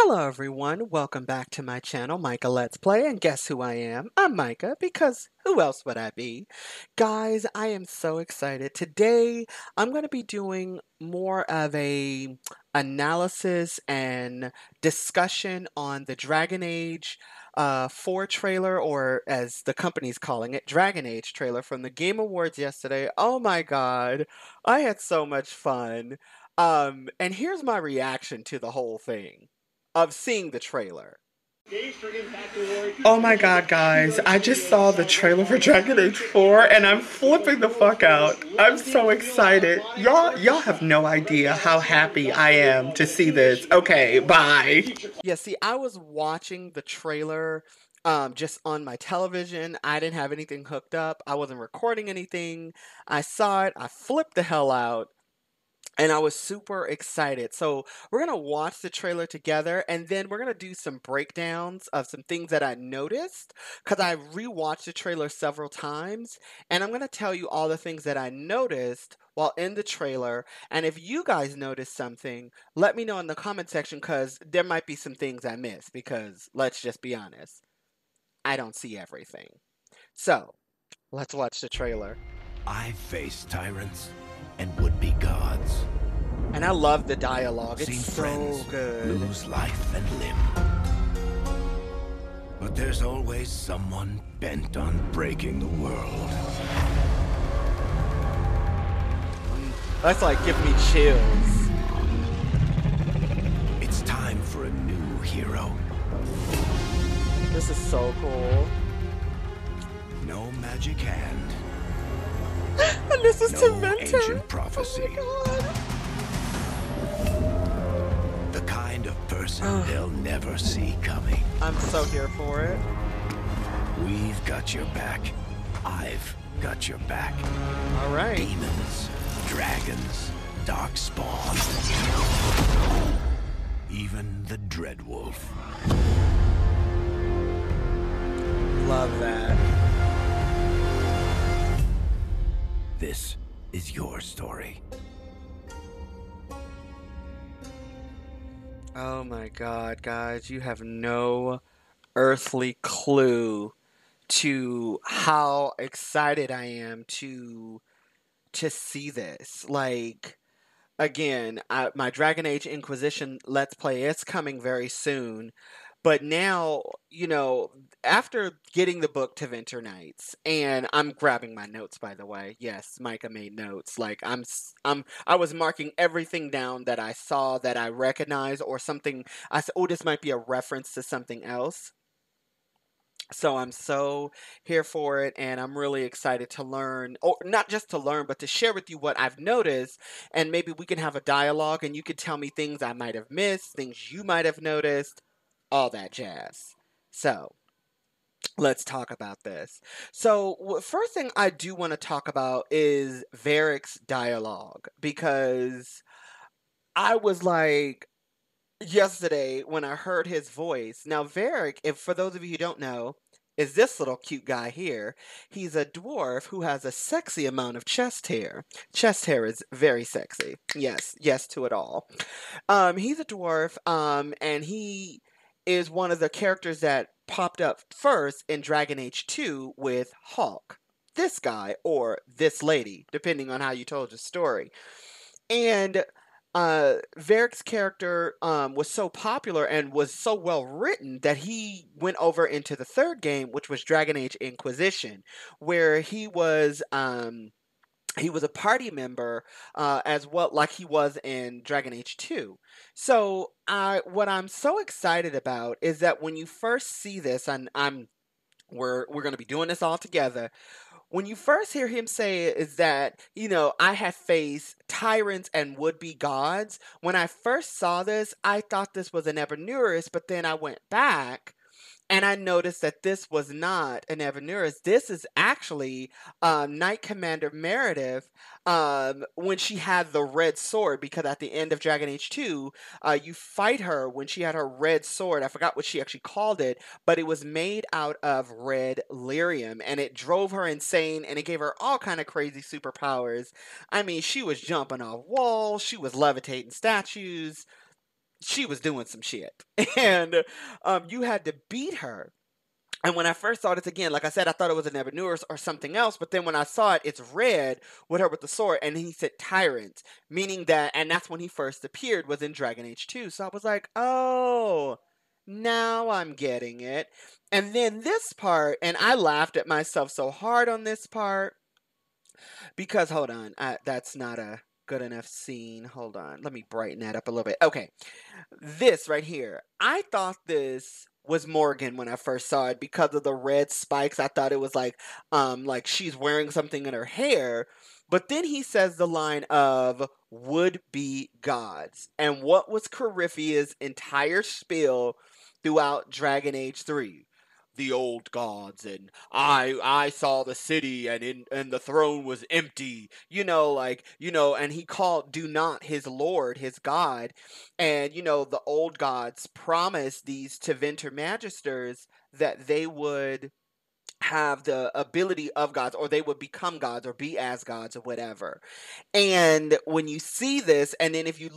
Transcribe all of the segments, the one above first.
Hello everyone, welcome back to my channel, Micah Let's Play, and guess who I am? I'm Micah, because who else would I be? Guys, I am so excited. Today, I'm going to be doing more of a analysis and discussion on the Dragon Age 4 trailer, or as the company's calling it, Dragon Age trailer from the Game Awards yesterday. Oh my god, I had so much fun. And here's my reaction to the whole thing of seeing the trailer. Oh my god, guys, I just saw the trailer for Dragon Age 4 and I'm flipping the fuck out. I'm so excited. Y'all have no idea how happy I am to see this. Okay, bye. Yeah, see, I was watching the trailer just on my television. I didn't have anything hooked up. I wasn't recording anything. I saw it. I flipped the hell out. And I was super excited. So we're going to watch the trailer together and then we're going to do some breakdowns of some things that I noticed because I rewatched the trailer several times and I'm going to tell you all the things that I noticed while in the trailer. And if you guys noticed something, let me know in the comment section because there might be some things I missed because let's just be honest, I don't see everything. So let's watch the trailer. I face tyrants and would-be gods. And I love the dialogue. It's Seen so friends good. lose life and limb. But there's always someone bent on breaking the world. That's like giving me chills. It's time for a new hero. This is so cool. No magic hand. And this is No Tormentor. ancient prophecy. Oh my god. The kind of person they'll never see coming. I'm so here for it. We've got your back. I've got your back. All right. Demons, dragons, darkspawn. Even the Dreadwolf. Love that. This is your story. Oh my god, guys. You have no earthly clue to how excited I am to see this. Like, again, my Dragon Age Inquisition Let's Play is coming very soon. But now, after getting the book to Winter Nights, and I'm grabbing my notes, by the way. Yes, Micah made notes. Like I was marking everything down that I saw that I recognized or something. I said, oh, this might be a reference to something else. So I'm so here for it, and I'm really excited to learn, or not just to learn, but to share with you what I've noticed, and maybe we can have a dialogue, and you could tell me things I might have missed, things you might have noticed, all that jazz. So let's talk about this. So first thing I do want to talk about is Varric's dialogue, because I was like, yesterday when I heard his voice. Now, Varric, if for those of you who don't know, is this little cute guy here. He's a dwarf who has a sexy amount of chest hair. Chest hair is very sexy. Yes, yes to it all. He's a dwarf, and he is one of the characters that popped up first in Dragon Age 2 with Hawk. This guy or this lady, depending on how you told your story. And Varric's character was so popular and was so well written that he went over into the third game, which was Dragon Age Inquisition, where he was a party member as well, like he was in Dragon Age 2. So what I'm so excited about is that when you first see this, and we're going to be doing this all together. When you first hear him say it, is that, I have faced tyrants and would-be gods. When I first saw this, I thought this was an Ebernuris, but then I went back and I noticed that this was not an Ebernuris. This is actually Knight Commander Meredith when she had the red sword, because at the end of Dragon Age 2, you fight her when she had her red sword. I forgot what she actually called it, but it was made out of red lyrium, and it drove her insane, and it gave her all kind of crazy superpowers. I mean, she was jumping off walls, she was levitating statues. she was doing some shit, and you had to beat her. And when I first saw this again, like I said, I thought it was a Nebuchadnezzar or something else. But then when I saw it, it's red with her with the sword, and he said tyrant, meaning that, and that's when he first appeared was in Dragon Age 2. So I was like, oh, now I'm getting it. And then this part, and I laughed at myself so hard on this part because hold on, that's not a good enough scene. Hold on, let me brighten that up a little bit. Okay, this right here. I thought this was Morgan when I first saw it because of the red spikes. I thought it was like she's wearing something in her hair. But then he says the line of would be gods. And what was Coryphea's entire spiel throughout Dragon Age 3? The old gods, and I saw the city, and the throne was empty. And he called do not his lord, his god. And the old gods promised these Tevinter magisters that they would have the ability of gods, or they would become gods or be as gods or whatever. And when you see this, and then if you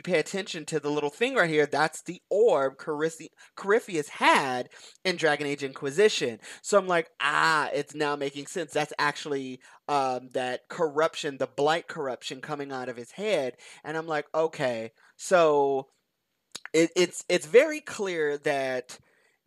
pay attention to the little thing right here, that's the orb Corypheus had in Dragon Age Inquisition. So I'm like, it's now making sense. That's actually that corruption, the blight corruption coming out of his head. And I'm like, okay, so it's very clear that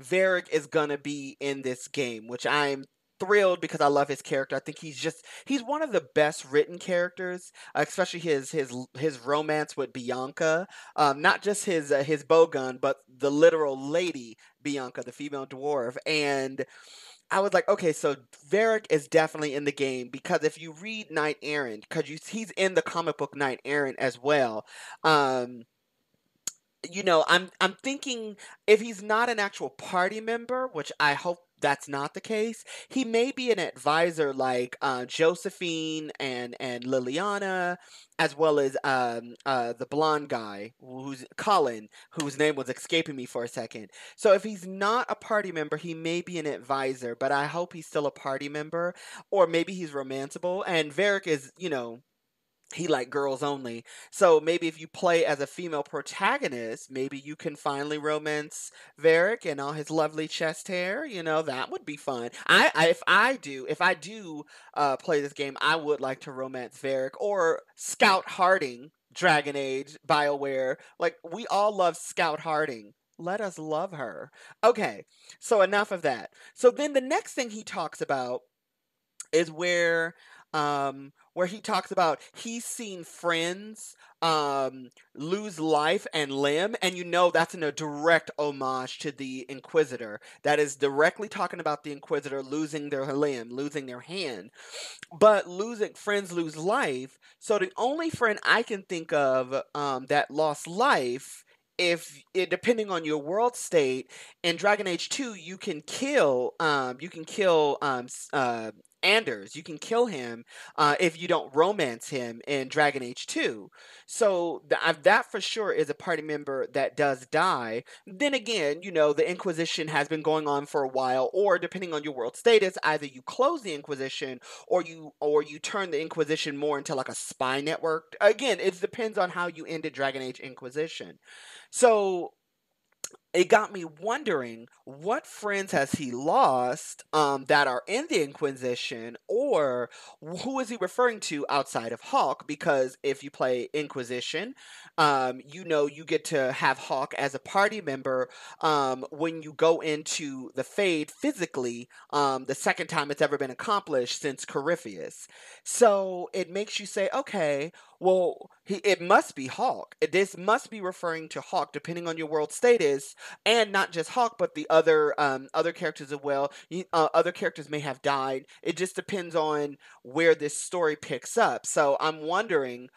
Varric is gonna be in this game, which I'm thrilled because I love his character. I think he's one of the best written characters, especially his romance with Bianca. Not just his bow gun, but the literal lady Bianca, the female dwarf. And I was like, okay, so Varric is definitely in the game because if you read Knight Errant, because he's in the comic book Knight Errant as well. Um, I'm thinking if he's not an actual party member, which I hope that's not the case, he may be an advisor like Josephine and Liliana, as well as the blonde guy who's Colin, whose name was escaping me for a second. So if he's not a party member, he may be an advisor, but I hope he's still a party member, or maybe he's romanceable. And Varric is, he like girls only. So maybe if you play as a female protagonist, maybe you can finally romance Varric and all his lovely chest hair. That would be fun. If I do play this game, I would like to romance Varric or Scout Harding. Dragon Age, BioWare. Like we all love Scout Harding. Let us love her. Okay, so enough of that. So then the next thing he talks about is where he talks about he's seen friends lose life and limb, and that's in a direct homage to the Inquisitor. That is directly talking about the Inquisitor losing their limb, losing their hand. But losing friends lose life. So the only friend I can think of that lost life, if it depending on your world state in Dragon Age 2, you can kill Anders. You can kill him if you don't romance him in Dragon Age 2. So that for sure is a party member that does die. Then again, the Inquisition has been going on for a while, or depending on your world status, either you close the Inquisition or you turn the Inquisition more into like a spy network. Again, it depends on how you ended Dragon Age Inquisition. So it got me wondering what friends has he lost that are in the Inquisition, or who is he referring to outside of Hawk? Because if you play Inquisition, you get to have Hawk as a party member when you go into the Fade physically, the second time it's ever been accomplished since Corypheus. So it makes you say, okay, well, it must be Hawk. This must be referring to Hawk, depending on your world status, and not just Hawk, but the other characters as well. Other characters may have died. It just depends on where this story picks up. So I'm wondering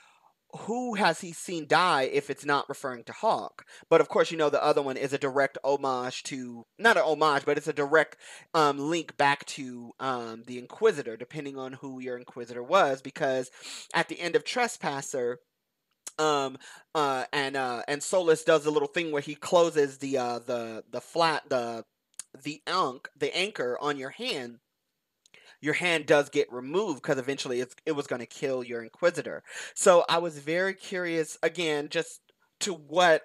who has he seen die if it's not referring to Hawk? But of course, the other one is a direct homage to, not an homage, but it's a direct link back to the Inquisitor, depending on who your Inquisitor was, because at the end of Trespasser, and Solus does a little thing where he closes the flat the anchor on your hand does get removed because eventually it was going to kill your Inquisitor. So I was very curious, again, just to what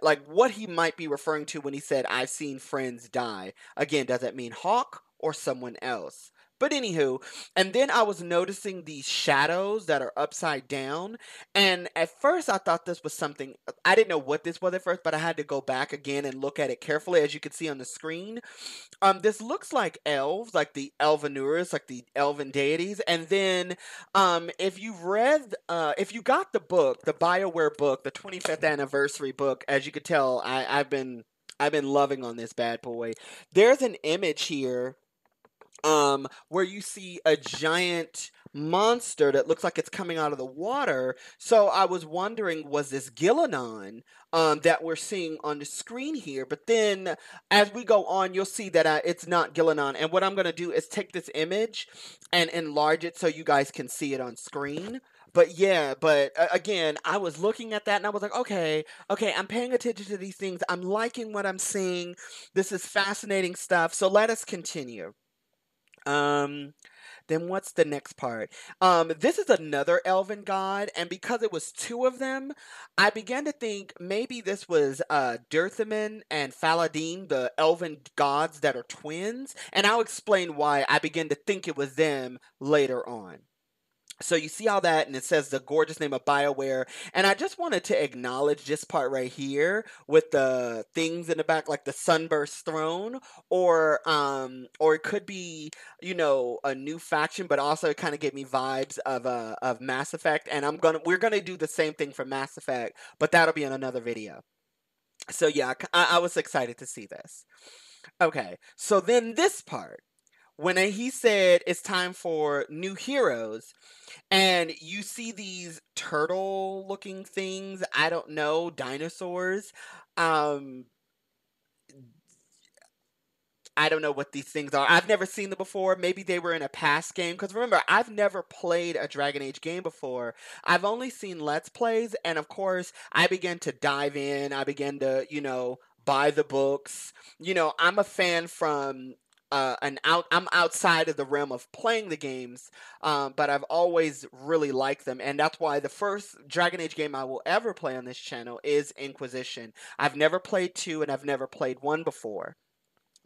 he might be referring to when he said I've seen friends die. Again, does that mean Hawk or someone else? But anywho, and then I was noticing these shadows that are upside down, and at first I thought this was something. I didn't know what this was at first, but I had to go back again and look at it carefully. As you can see on the screen, this looks like elves, like the Elvenuras, like the elven deities. And then, if you got the book, the BioWare book, the 25th anniversary book, as you could tell, I've been loving on this bad boy. There's an image here where you see a giant monster that looks like it's coming out of the water. So I was wondering, was this Gillenon that we're seeing on the screen here? But then as we go on, you'll see that it's not Gillenon. And what I'm going to do is take this image and enlarge it so you guys can see it on screen. But yeah, again, I was looking at that and I was like, okay, okay, I'm paying attention to these things. I'm liking what I'm seeing. This is fascinating stuff. So let us continue. Um, then what's the next part? This is another elven god, and because it was two of them, I began to think maybe this was Dirthamin and Faladin, the elven gods that are twins, and I'll explain why I began to think it was them later on. So you see all that, and it says the gorgeous name of BioWare. And I just wanted to acknowledge this part right here with the things in the back, like the Sunburst Throne, or it could be, you know, a new faction, but also it kind of gave me vibes of Mass Effect. And we're gonna do the same thing for Mass Effect, but that'll be in another video. So yeah, I was excited to see this. Okay, so then this part. When he said it's time for new heroes, and you see these turtle looking things, I don't know, dinosaurs. Um I don't know what these things are. I've never seen them before. Maybe they were in a past game. Because remember, I've never played a Dragon Age game before. I've only seen Let's Plays. And of course, I began to dive in. I began to, you know, buy the books. You know, I'm a fan from. I'm outside of the realm of playing the games, but I've always really liked them, and that's why the first Dragon Age game I will ever play on this channel is Inquisition. I've never played two, and I've never played one before.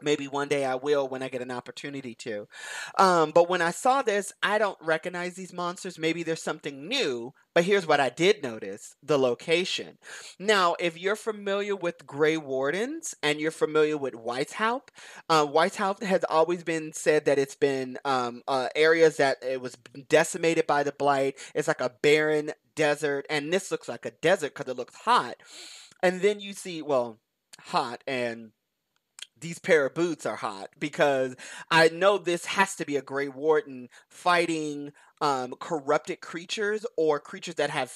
Maybe one day I will when I get an opportunity to. But when I saw this, I don't recognize these monsters. Maybe there's something new. But here's what I did notice: the location. Now, if you're familiar with Grey Wardens and you're familiar with Weishaupt, Weishaupt has always been said that it's been areas that it was decimated by the blight. It's like a barren desert, and this looks like a desert because it looks hot. And then you see, well, hot and these pair of boots are hot because I know this has to be a Grey Warden fighting corrupted creatures or creatures that have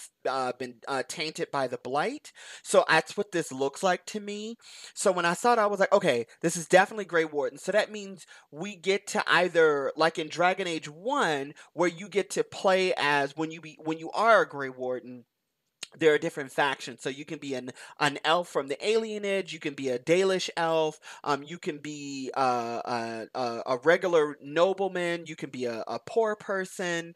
been tainted by the blight. So that's what this looks like to me. So when I saw it, I was like, okay, this is definitely Grey Warden. So that means we get to either, like in Dragon Age 1, where you get to play as when you are a Grey Warden, there are different factions. So you can be an elf from the Alienage. You can be a Dalish elf. You can be a regular nobleman. You can be a poor person.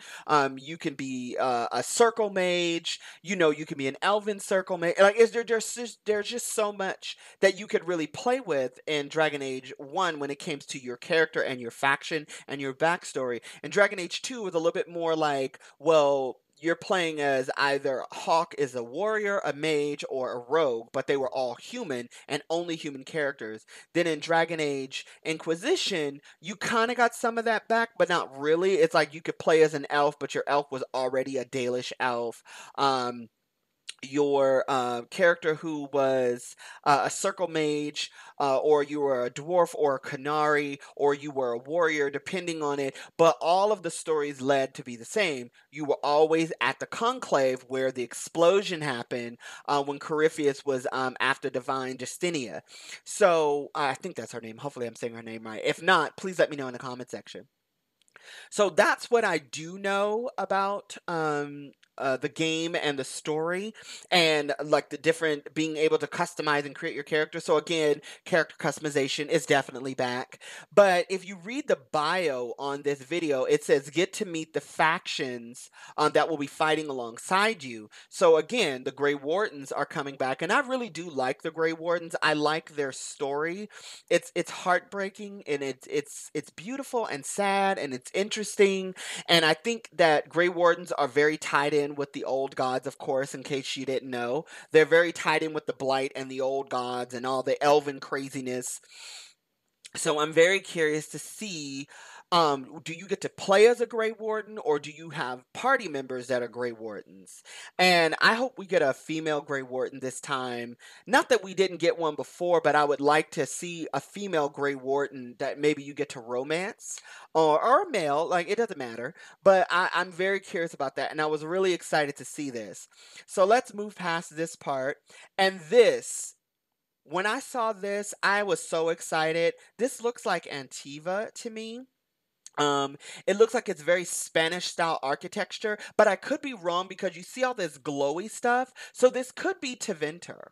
You can be a circle mage. You know, you can be an elven circle mage. Like, there's just so much that you could really play with in Dragon Age 1 when it comes to your character and your faction and your backstory. And Dragon Age 2 was a little bit more like, well, you're playing as either Hawk is a warrior, a mage, or a rogue, but they were all human and only human characters. Then in Dragon Age Inquisition, you kind of got some of that back, but not really. It's like you could play as an elf, but your elf was already a Dalish elf. Your character who was a circle mage, or you were a dwarf or a canary, or you were a warrior, depending on it. But all of the stories led to be the same. You were always at the conclave where the explosion happened when Corypheus was after Divine Justinia. So I think that's her name. Hopefully, I'm saying her name right. If not, please let me know in the comment section. So that's what I do know about the game and the story, and like the different being able to customize and create your character. So again, character customization is definitely back. But if you read the bio on this video, it says get to meet the factions that will be fighting alongside you. So again, the Grey Wardens are coming back, and I really do like the Grey Wardens. I like their story. It's heartbreaking, and it's beautiful and sad, and it's interesting. And I think that Grey Wardens are very tied in with the old gods, of course, in case you didn't know. They're very tied in with the Blight and the old gods and all the elven craziness. So I'm very curious to see, do you get to play as a Grey Warden, or do you have party members that are Grey Wardens? And I hope we get a female Grey Warden this time. Not that we didn't get one before, but I would like to see a female Grey Warden that maybe you get to romance, or a male, like it doesn't matter. But I'm very curious about that, and I was really excited to see this. So let's move past this part. And this, when I saw this, I was so excited. This looks like Antiva to me. Um, it looks like it's very Spanish style architecture, but I could be wrong because you see all this glowy stuff. So this could be Teventer.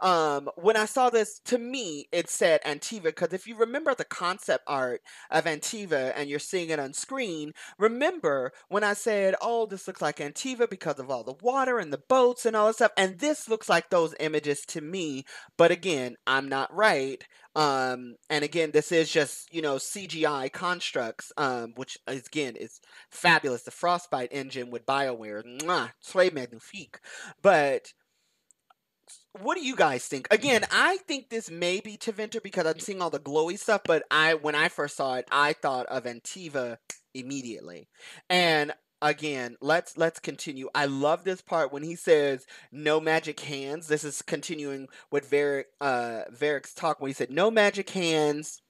When I saw this, to me, it said Antiva because if you remember the concept art of Antiva and you're seeing it on screen, remember when I said, "Oh, this looks like Antiva because of all the water and the boats and all this stuff," and this looks like those images to me. But again, I'm not right. And again, this is just, CGI constructs, which again is fabulous. The Frostbite engine with BioWare, mwah, très magnifique. But what do you guys think? Again, I think this may be Teventer because I'm seeing all the glowy stuff, but when I first saw it, I thought of Antiva immediately. And again, let's continue. I love this part when he says no magic hands. This is continuing with Varric's talk when he said no magic hands,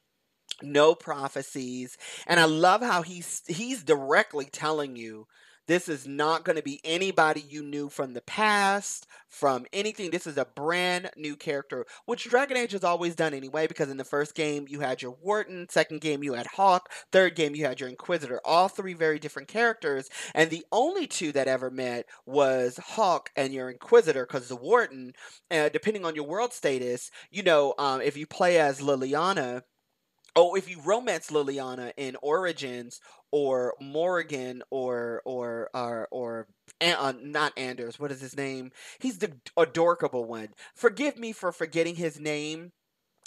no prophecies. And I love how he's directly telling you this is not going to be anybody you knew from the past, from anything. This is a brand new character, which Dragon Age has always done anyway, because in the first game you had your Warden, second game you had Hawk, third game you had your Inquisitor. All three very different characters, and the only two that ever met was Hawk and your Inquisitor, because the Warden, depending on your world status, if you play as Liliana, oh, if you romance Liliana in Origins or Morrigan or not Anders, what is his name? He's the adorable one. Forgive me for forgetting his name.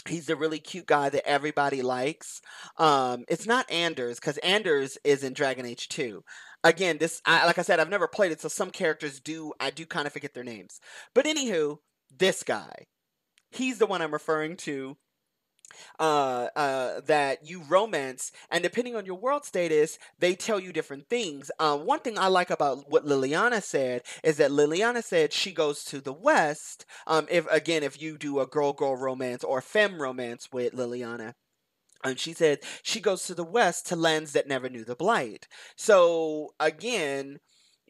He's the really cute guy that everybody likes. It's not Anders because Anders is in Dragon Age 2. Again, like I said, I've never played it, so some characters I do kind of forget their names. But anywho, this guy, he's the one I'm referring to, that you romance, and depending on your world status, they tell you different things. One thing I like about what Liliana said is that Liliana said she goes to the West. If you do a girl-girl romance or femme romance with Liliana. And she said she goes to the West to lands that never knew the Blight. So again,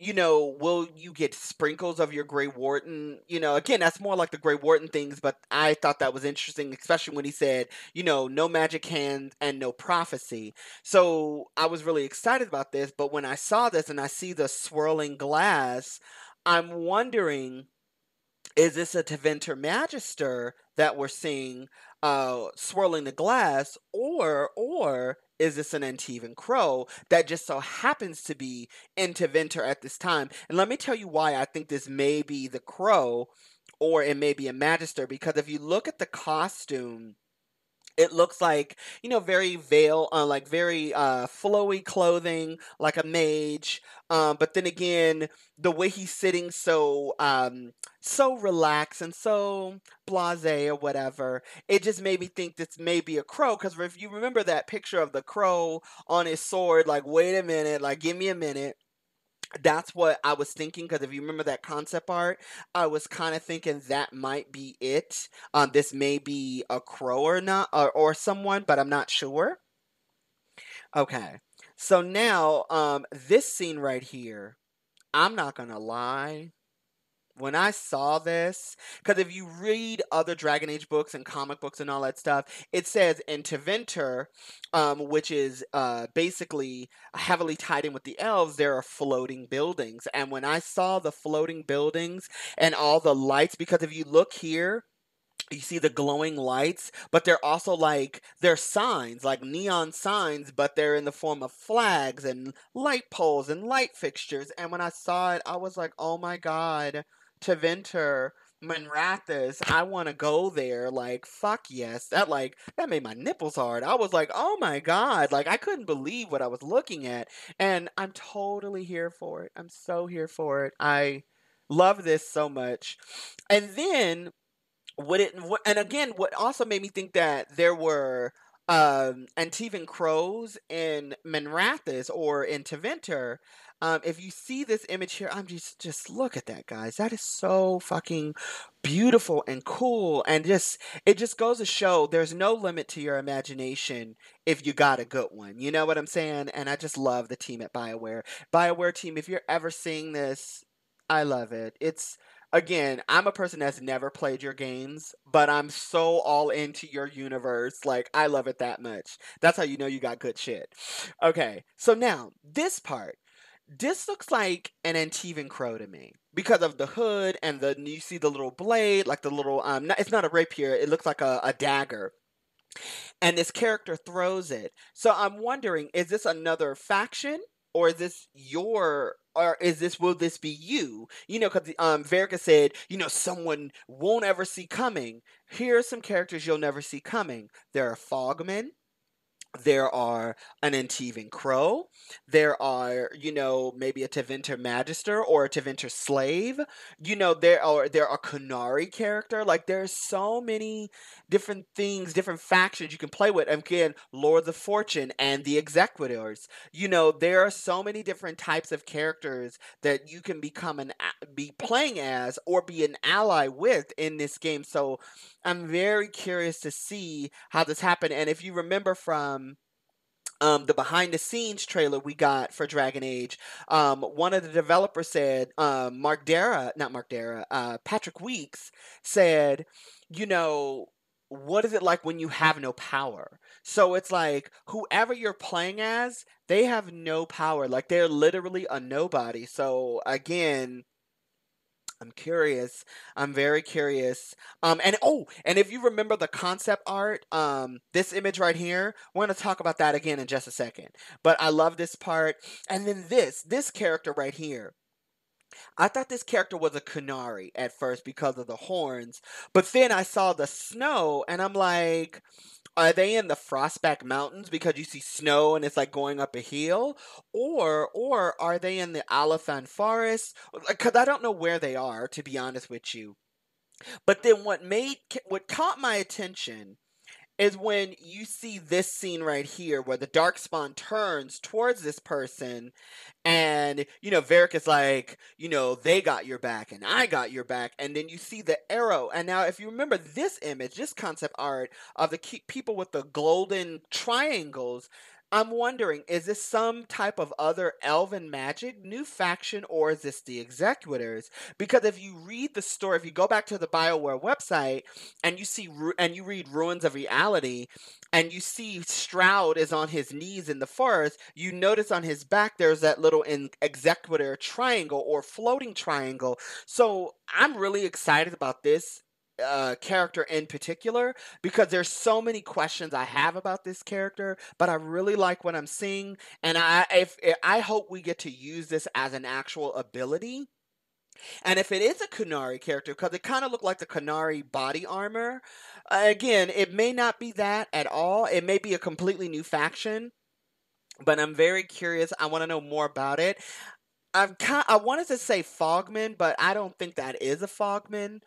will you get sprinkles of your Grey Warden? Again, that's more like the Grey Warden things, but I thought that was interesting, especially when he said, no magic hand and no prophecy. So I was really excited about this, but when I saw this and I see the swirling glass, I'm wondering, is this a Teventer Magister that we're seeing swirling the glass, or is this an Antivan Crow that just so happens to be in Teventer at this time? And let me tell you why I think this may be the Crow, or it may be a Magister, because if you look at the costume, it looks like, very like very flowy clothing, like a mage. But then again, the way he's sitting, so relaxed and so blasé or whatever, it just made me think this may be a crow. Because if you remember that picture of the crow on his sword, like, wait a minute, like, give me a minute. That's what I was thinking, because if you remember that concept art, I was kind of thinking that might be it. This may be a crow or not, or someone, but I'm not sure. Okay, so now, this scene right here, I'm not gonna lie, when I saw this, because if you read other Dragon Age books and comic books and all that stuff, it says in Tevinter, which is basically heavily tied in with the elves, there are floating buildings. And when I saw the floating buildings and all the lights, because if you look here, you see the glowing lights, but they're also like they're signs, like neon signs, but they're in the form of flags and light poles and light fixtures. And when I saw it, I was like, "Oh my god, Teventer, Manrathis, I want to go there." Like, fuck yes. That made my nipples hard. I was like, "Oh my god." Like I couldn't believe what I was looking at. And I'm totally here for it. I'm so here for it. I love this so much. And then and again, what also made me think that there were Antivan crows in Menrathis or in Teventer. If you see this image here, I'm just look at that, guys. That is so fucking beautiful and cool, and just it just goes to show there's no limit to your imagination if you got a good one. You know what I'm saying? And I just love the team at BioWare. BioWare team, if you're ever seeing this, I love it. It's again, I'm a person that's never played your games, but I'm so all into your universe. Like, I love it that much. That's how you know you got good shit. Okay, so now, this part. This looks like an Antivan crow to me because of the hood and you see the little blade, like the little it's not a rapier, it looks like a dagger, and this character throws it. So I'm wondering, is this another faction, or is this your, or is this will this be you? You know, because Verica said, you know, someone won't ever see coming. Here are some characters you'll never see coming. There are Fogmen. There are an Antivan Crow. There are, you know, maybe a Teventer Magister or a Teventer Slave. You know, there are Kunari character. Like there's so many different things, different factions you can play with. And again, Lords of Fortune and the Executors. You know, there are so many different types of characters that you can be playing as or be an ally with in this game. So I'm very curious to see how this happened. And if you remember from the behind the scenes trailer we got for Dragon Age, one of the developers said, not Mark Dara, Patrick Weeks said, you know, what is it like when you have no power? So it's like whoever you're playing as, they have no power. Like they're literally a nobody. So again, I'm curious. I'm very curious. And if you remember the concept art, this image right here, we're gonna talk about that again in just a second. But I love this part. And then this character right here. I thought this character was a Kunari at first because of the horns, but then I saw the snow, and I'm like, are they in the Frostback Mountains because you see snow and it's like going up a hill, or are they in the Alathan Forest? Because I don't know where they are, to be honest with you. But then what caught my attention is when you see this scene right here where the Darkspawn turns towards this person, and you know Varric is like, you know, they got your back and I got your back, and then you see the arrow. And now if you remember this image, this concept art of the people with the golden triangles, I'm wondering, is this some type of other elven magic new faction, or is this the Executors? Because if you read the story, if you go back to the BioWare website and and you read Ruins of Reality, and you see Stroud is on his knees in the forest, you notice on his back there's that little executor triangle or floating triangle. So I'm really excited about this character in particular because there's so many questions I have about this character, but I really like what I'm seeing, and I hope we get to use this as an actual ability. And if it is a Kunari character, because it kind of looked like the Kunari body armor, again, it may not be that at all. It may be a completely new faction, but I'm very curious. I want to know more about it. I wanted to say Fogman, but I don't think that is a Fogman.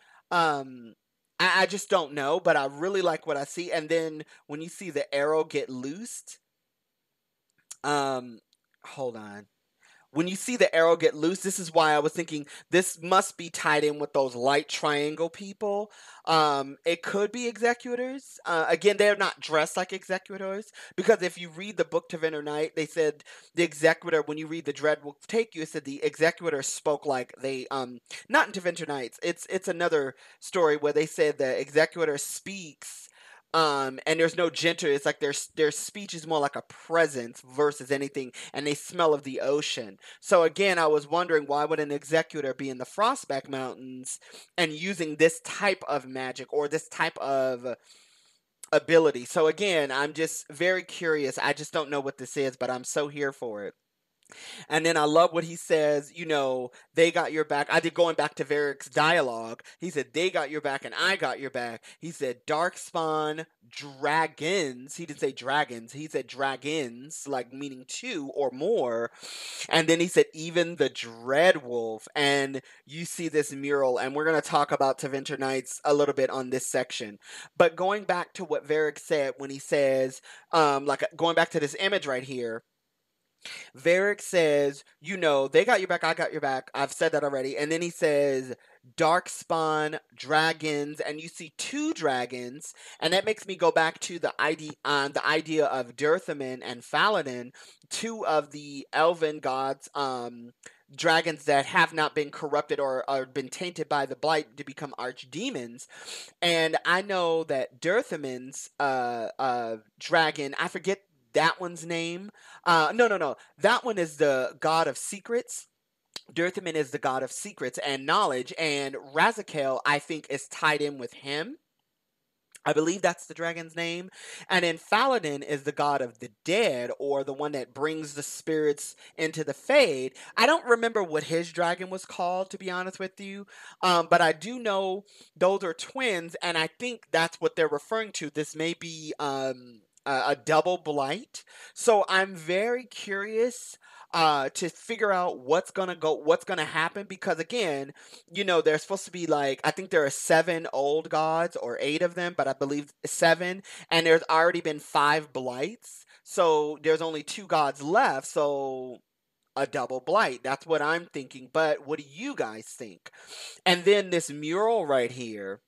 I just don't know, but I really like what I see. And then when you see the arrow get loosed, um, hold on. when you see the arrow get loose, this is why I was thinking this must be tied in with those light triangle people. It could be executors. Again, they're not dressed like executors because if you read the book to Winter Night, they said the executor. When you read the Dread Will Take You, it said the executor spoke like they not into Winter Nights. It's another story where they said the executor speaks and there's no gender. It's like their speech is more like a presence versus anything, and they smell of the ocean. So again, I was wondering why would an executor be in the Frostback Mountains and using this type of magic or this type of ability. So again, I'm just very curious. I just don't know what this is, but I'm so here for it. And then I love what he says, they got your back. I did going back to Varric's dialogue. He said, they got your back and I got your back. He said, Darkspawn dragons. He didn't say dragons. He said dragons, like meaning two or more. And then he said, even the Dread Wolf. And you see this mural, and we're going to talk about Tevinter Nights a little bit on this section. But going back to what Varric said when he says, like going back to this image right here, Varric says, they got your back, I got your back. I've said that already. And then he says, Darkspawn, dragons, and you see two dragons, and that makes me go back to the idea of Dirthaman and Faladin, two of the elven gods, dragons that have not been corrupted or been tainted by the blight to become archdemons. And I know that Dirthaman's dragon, I forget that one's name. No, no, no. That one is the god of secrets. Dirthaman is the god of secrets and knowledge, and Razakel, I think, is tied in with him. I believe that's the dragon's name. And then Faladin is the god of the dead, or the one that brings the spirits into the Fade. I don't remember what his dragon was called, to be honest with you. But I do know those are twins, and I think that's what they're referring to. This may be a double blight. So I'm very curious to figure out what's gonna happen, because again, there's supposed to be like, I think there are 7 old gods or 8 of them, but I believe 7, and there's already been 5 blights. So there's only 2 gods left, so a double blight. That's what I'm thinking. But what do you guys think? And then this mural right here.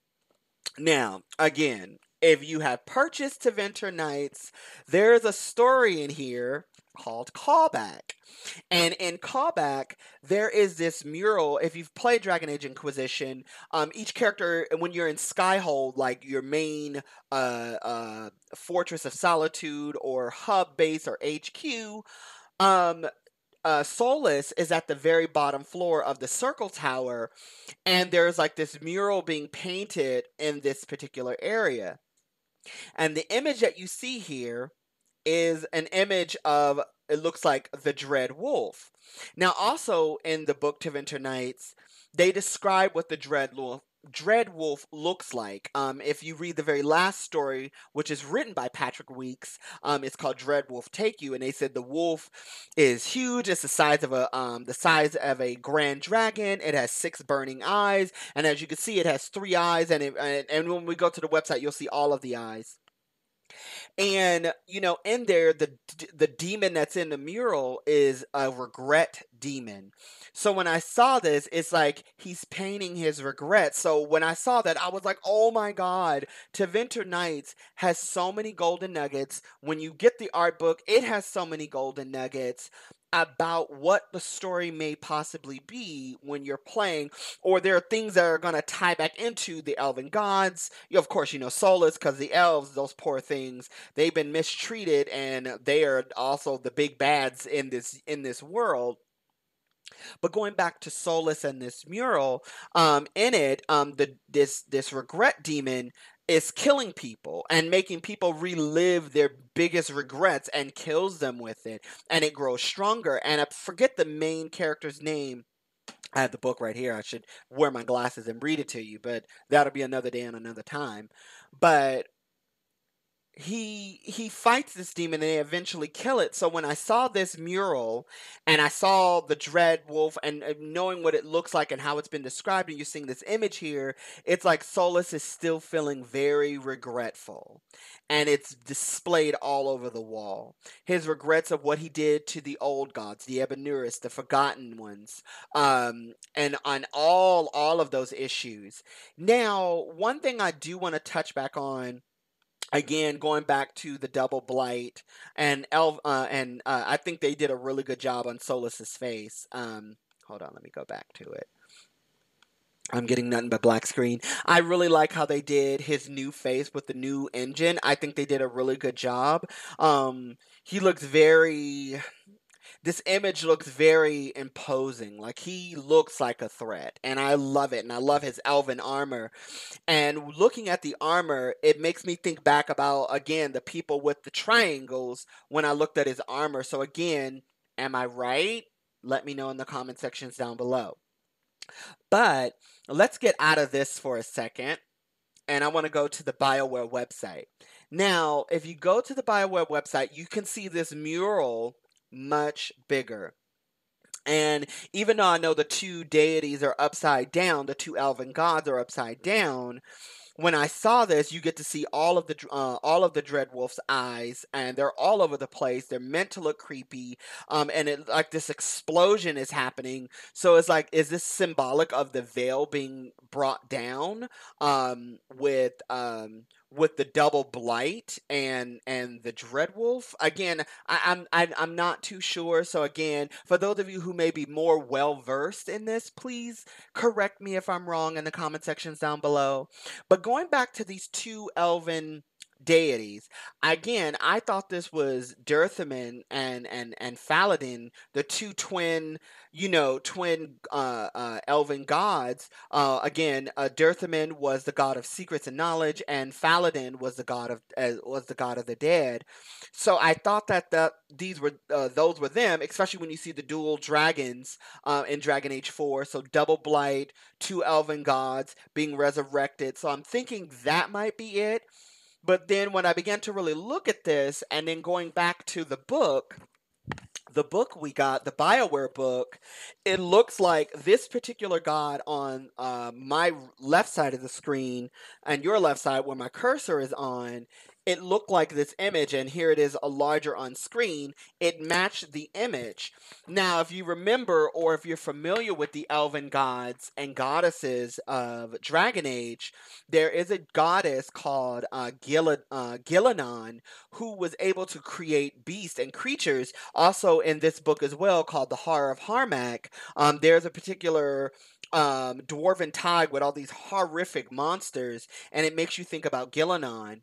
Now, again, if you have purchased to Venter Nights, there's a story in here called Callback. And in Callback, there is this mural. If you've played Dragon Age Inquisition, each character, when you're in Skyhold, like your main Fortress of Solitude or hub base or HQ, um, Solus is at the very bottom floor of the Circle Tower, and there's like this mural being painted in this particular area. And the image that you see here is an image of, it looks like the Dread Wolf. Now, also in the book Tevinter Nights, they describe what the Dread Wolf looks like. If you read the very last story, which is written by Patrick Weeks, it's called Dread Wolf Take You, and they said the wolf is huge. It's the size of a grand dragon. It has 6 burning eyes, and as you can see, it has 3 eyes. And when we go to the website, you'll see all of the eyes. And in there, the demon that's in the mural is a regret demon. So when I saw this, it's like he's painting his regret. So when I saw that, I was like, oh my god, Tevinter Nights has so many golden nuggets. When you get the art book, it has so many golden nuggets about what the story may possibly be when you're playing, or there are things that are going to tie back into the elven gods. Of course, Solus, because the elves, those poor things, they've been mistreated, and they are also the big bads in this world. But going back to Solus and this mural, in it, this regret demon is killing people and making people relive their biggest regrets and kills them with it, and it grows stronger. And I forget the main character's name. I have the book right here. I should wear my glasses and read it to you, but that'll be another day and another time. But he fights this demon and they eventually kill it. So when I saw this mural and I saw the dread wolf and knowing what it looks like and how it's been described, and you're seeing this image here, it's like Solus is still feeling very regretful, and it's displayed all over the wall. His regrets of what he did to the old gods, the Ebenurus, the forgotten ones, and on all of those issues. Now, one thing I do want to touch back on, again, going back to the double blight and I think they did a really good job on Solus's face. Hold on, let me go back to it. I'm getting nothing but black screen. I really like how they did his new face with the new engine. I think they did a really good job. He looks very, this image looks very imposing. Like he looks like a threat, and I love it. And I love his elven armor. And looking at the armor, it makes me think back about, again, the people with the triangles when I looked at his armor. So, again, am I right? Let me know in the comment sections down below. But let's get out of this for a second. And I want to go to the BioWare website. Now, if you go to the BioWare website, you can see this mural much bigger. And even though I know the two deities are upside down, the two elven gods are upside down, when I saw this, you get to see all of the Dreadwolf's eyes, and they're all over the place. They're meant to look creepy, and it like this explosion is happening. So it's like, is this symbolic of the veil being brought down, with the double blight and the Dreadwolf? Again, I'm not too sure. So again, for those of you who may be more well versed in this, please correct me if I'm wrong in the comment sections down below. But going back to these two elven deities, again, I thought this was Dirthaman and Faladin, the two twin, elven gods. Again, Dirthaman was the god of secrets and knowledge, and Faladin was the god of the dead. So I thought that these were those were them, especially when you see the dual dragons in Dragon Age 4. So double blight, two elven gods being resurrected. So I'm thinking that might be it. But then when I began to really look at this, and then going back to the book we got, the BioWare book, it looks like this particular god on my left side of the screen and your left side where my cursor is on, it looked like this image, and here it is a larger on screen. It matched the image. Now, if you remember, or if you're familiar with the elven gods and goddesses of Dragon Age, there is a goddess called Gilanon who was able to create beasts and creatures. Also in this book as well, called The Horror of Harmac, there's a particular dwarven tag with all these horrific monsters, and it makes you think about Gilanon.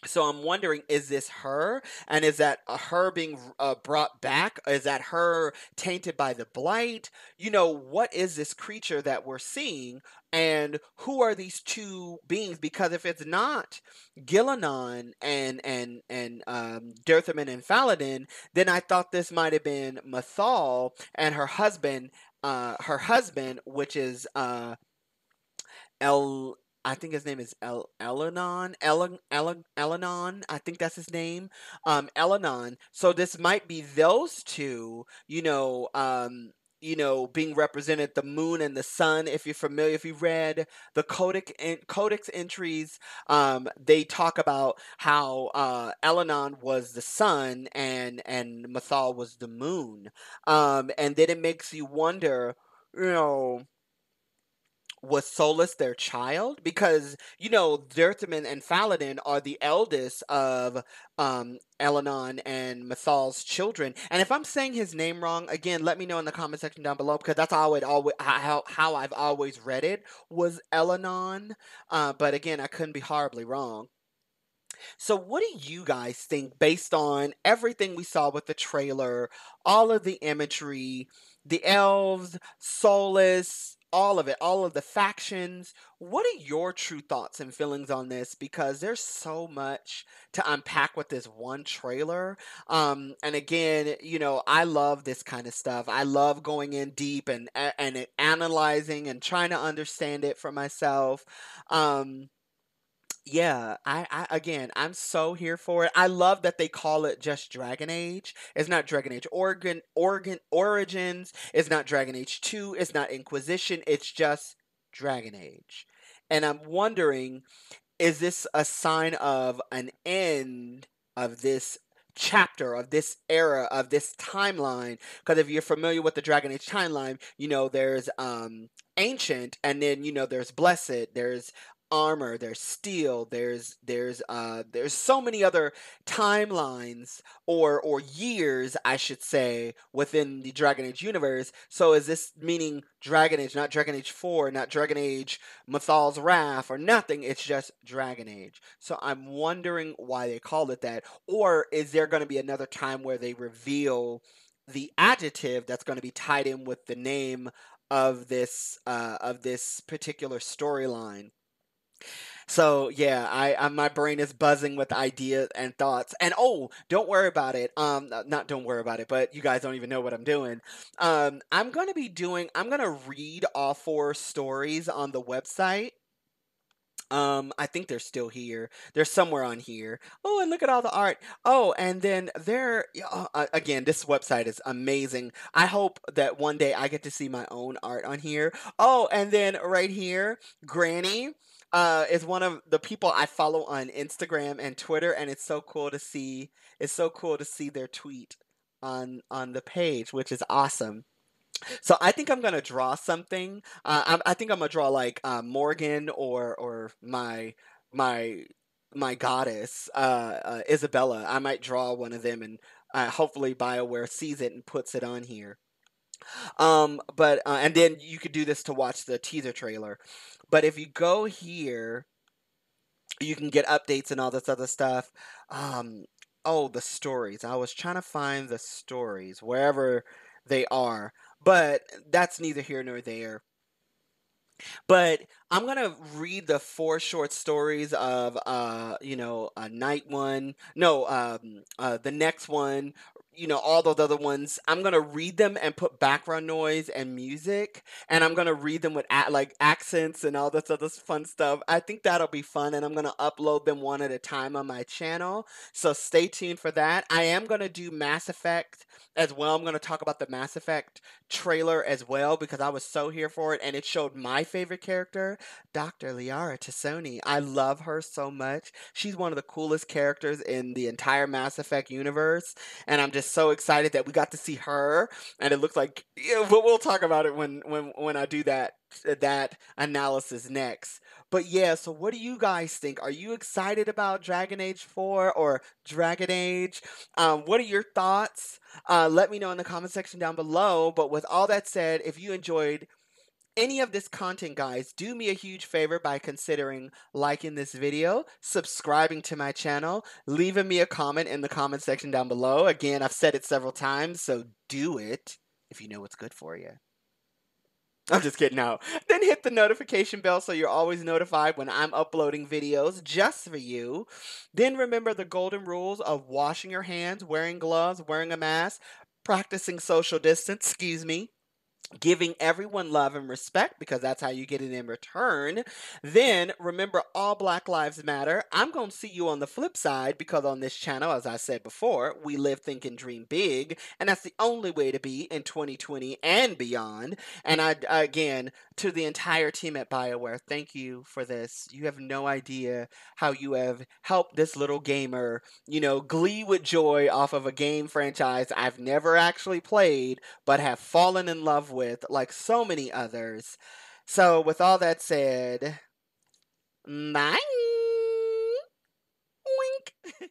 So I'm wondering, is this her? And is that her being brought back? Is that her tainted by the blight? What is this creature that we're seeing? And who are these two beings? Because if it's not Gilanon and Dirthaman and Faladin, then I thought this might have been Mathal and her husband, which is El. I think his name is Elenon. I think that's his name. Elenon. So this might be those two. Being represented, the moon and the sun. If you're familiar, if you read the Codex entries, they talk about how Elenon was the sun and Mathal was the moon. And then it makes you wonder, you know was Solus their child? Because, Dirthaman and Faladin are the eldest of Elenon and Mathal's children. And if I'm saying his name wrong, again, let me know in the comment section down below, because that's how I've always read it, was Elenon. But again, I couldn't be horribly wrong. So, what do you guys think based on everything we saw with the trailer, all of the imagery, the elves, Solus, all of it, all of the factions? What are your true thoughts and feelings on this? Because there's so much to unpack with this one trailer. And again, I love this kind of stuff. I love going in deep and analyzing and trying to understand it for myself. Um, Yeah, again, I'm so here for it. I love that they call it just Dragon Age. It's not Dragon Age Origins. It's not Dragon Age 2. It's not Inquisition. It's just Dragon Age. And I'm wondering, is this a sign of an end of this chapter, of this era, of this timeline? Because if you're familiar with the Dragon Age timeline, there's ancient, and then there's blessed, there's armor, there's steel, there's so many other timelines, or years, I should say, within the Dragon Age universe. So is this meaning Dragon Age, not Dragon Age 4, not Dragon Age Mathal's Wrath or nothing? It's just Dragon Age. So I'm wondering why they called it that. Or is there going to be another time where they reveal the adjective that's going to be tied in with the name of this particular storyline? So yeah, I my brain is buzzing with ideas and thoughts. And oh, don't worry about it. Not don't worry about it, but you guys don't even know what I'm doing. I'm gonna read all four stories on the website. I think they're still here. They're somewhere on here. Oh, and look at all the art. Oh, and then again, this website is amazing. I hope that one day I get to see my own art on here. Oh, and then right here, Granny is one of the people I follow on Instagram and Twitter, and it's so cool to see. It's so cool to see their tweet on the page, which is awesome. So I think I'm gonna draw something. I think I'm gonna draw like Morgan, or my my goddess, Isabella. I might draw one of them, and hopefully BioWare sees it and puts it on here. But and then you could do this to watch the teaser trailer. But if you go here, you can get updates and all this other stuff. Um, oh, the stories. I was trying to find the stories wherever they are, but that's neither here nor there. But I'm gonna read the four short stories of a night one. No, the next one. All those other ones. I'm gonna read them and put background noise and music, and I'm gonna read them with like accents and all this other fun stuff. I think that'll be fun, and I'm gonna upload them one at a time on my channel. So stay tuned for that. I am gonna do Mass Effect as well. I'm gonna talk about the Mass Effect trailer as well, because I was so here for it, and it showed my favorite character, Dr. Liara Tassoni. I love her so much. She's one of the coolest characters in the entire Mass Effect universe, and I'm just so excited that we got to see her. And it looks like, yeah, but we'll talk about it when I do that analysis next. But yeah, so what do you guys think? Are you excited about Dragon Age 4 or Dragon Age? What are your thoughts? Let me know in the comment section down below. But with all that said, if you enjoyed any of this content, guys, do me a huge favor by considering liking this video, subscribing to my channel, leaving me a comment in the comment section down below. Again, I've said it several times, so do it if you know what's good for you. I'm just kidding now. Then hit the notification bell so you're always notified when I'm uploading videos just for you. Then remember the golden rules of washing your hands, wearing gloves, wearing a mask, practicing social distance, excuse me, giving everyone love and respect, because that's how you get it in return. Then remember, all Black Lives Matter. I'm going to see you on the flip side, because on this channel, as I said before, we live, think, and dream big, and that's the only way to be in 2020 and beyond. And again, to the entire team at BioWare, thank you for this. You have no idea how you have helped this little gamer, glee with joy off of a game franchise I've never actually played, but have fallen in love with, like so many others. So, with all that said, bye. Wink.